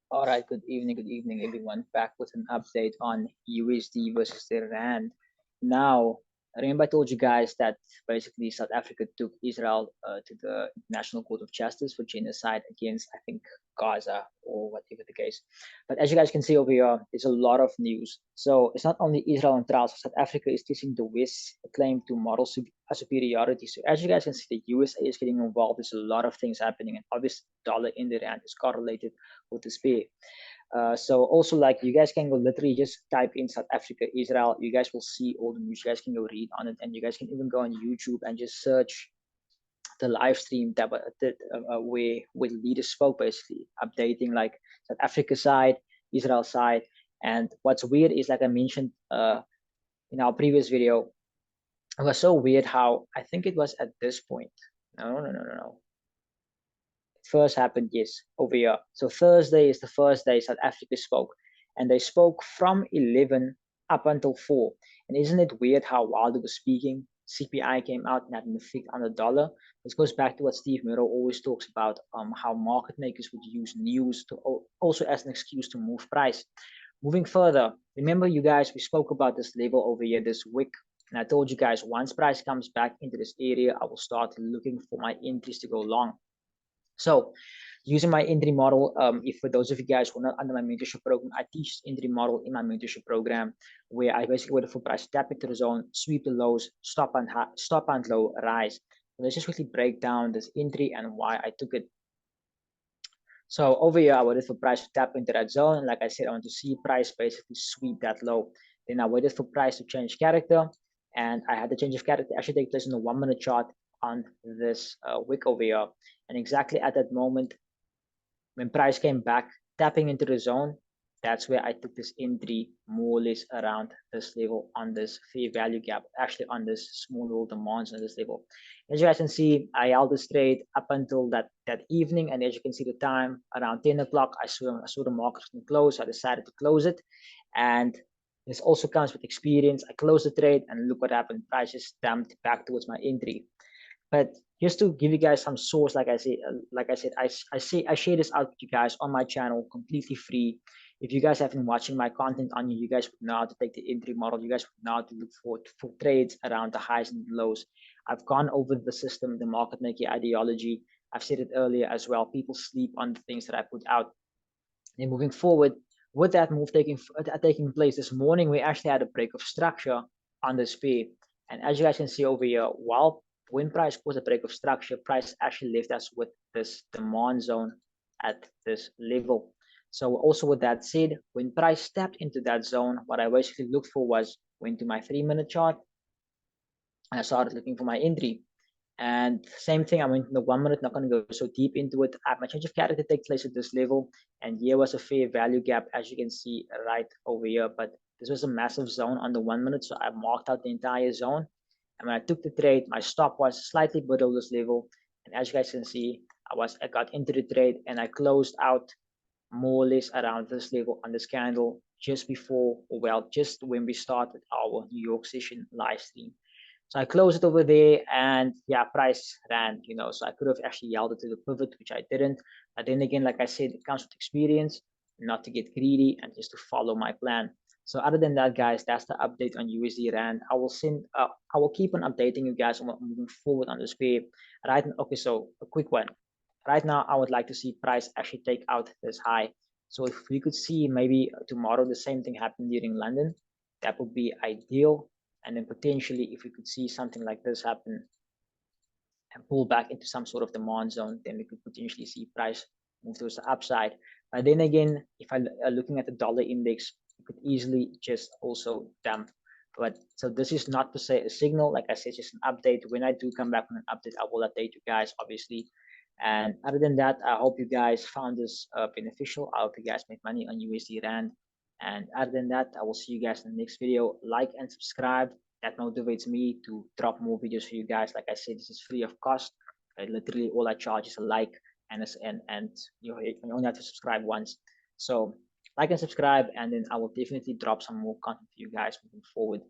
All right, good evening, everyone. Back with an update on USD versus the rand. Now, remember I told you guys that basically South Africa took Israel to the International Court of Justice for genocide against, I think, Gaza or whatever the case. But as you guys can see over here, there's a lot of news. So it's not only Israel and trials. South Africa is teaching the West a claim to moral superiority. So as you guys can see, the USA is getting involved. There's a lot of things happening, and obviously, dollar in the rand is correlated with the spear. So also, like, you guys can go literally just type in South Africa, Israel. You guys will see all the news. You guys can go read on it, and you guys can even go on YouTube and just search the live stream that where the leaders spoke, basically updating like South Africa side, Israel side. And what's weird is, like I mentioned in our previous video, it was so weird how I think it was at this point. No. First happened, yes, over here. So Thursday is the first day South Africa spoke, and they spoke from 11 up until 4. And isn't it weird how while they were speaking, CPI came out and had an effect on the dollar? This goes back to what Steve Miro always talks about, how market makers would use news to also as an excuse to move price. Moving further, remember you guys, we spoke about this level over here this week, and I told you guys once price comes back into this area, I will start looking for my entries to go long. So using my entry model, if for those of you guys who are not under my mentorship program, I teach entry model in my mentorship program, where I basically wait for price, tap into the zone, sweep the lows, stop and low, rise. So let's just quickly break down this entry and why I took it. So over here, I waited for price to tap into that zone. Like I said, I want to see price basically sweep that low. Then I waited for price to change character, and I had the change of character actually take place on the 1 minute chart on this wick over here. And exactly at that moment, when price came back, tapping into the zone, that's where I took this entry more or less around this level on this fair value gap, actually on this small little demands on this level. As you guys can see, I held this trade up until that evening, and as you can see the time, around 10 o'clock, I saw the market close, so I decided to close it. And this also comes with experience. I closed the trade, and look what happened. Price just stamped back towards my entry. But just to give you guys some source, like I said, I share this out with you guys on my channel completely free. If you guys have been watching my content on you guys would know how to take the entry model. You guys would know how to look for trades around the highs and lows. I've gone over the system, the market maker ideology. I've said it earlier as well. People sleep on the things that I put out. And moving forward, with that move taking place this morning, we actually had a break of structure on this pair. And as you guys can see over here, while when price was a break of structure, price actually left us with this demand zone at this level. So also with that said, when price stepped into that zone, what I basically looked for was went to my 3-minute chart, and I started looking for my entry. And same thing, I went in the 1 minute, not going to go so deep into it. My change of character takes place at this level, and here was a fair value gap, as you can see right over here. But this was a massive zone on the 1 minute, so I marked out the entire zone. And when I took the trade, my stop was slightly below this level. And as you guys can see, I got into the trade and I closed out more or less around this level on this candle just before, or well, just when we started our New York session live stream. So I closed it over there, and yeah, price ran, so I could have actually yelled it to the pivot, which I didn't. But then again, like I said, it comes with experience, not to get greedy and just to follow my plan. So other than that, guys, that's the update on USD Rand. I will keep on updating you guys on moving forward on this pair. Right. Okay, so a quick one. Right now, I would like to see price actually take out this high. So if we could see maybe tomorrow the same thing happen during London, that would be ideal. And then potentially, if we could see something like this happen and pull back into some sort of demand zone, then we could potentially see price move towards the upside. But then again, if I looking at the dollar index, you could easily just also dump. But so this is not to say a signal. Like I said, just an update. When I do come back on an update, I will update you guys, obviously. And other than that, I hope you guys found this beneficial. I hope you guys made money on USD Rand. And other than that, I will see you guys in the next video. Like and subscribe. That motivates me to drop more videos for you guys. Like I said, this is free of cost. Literally, all I charge is a like and you only have to subscribe once. So like and subscribe, and then I will definitely drop some more content for you guys moving forward.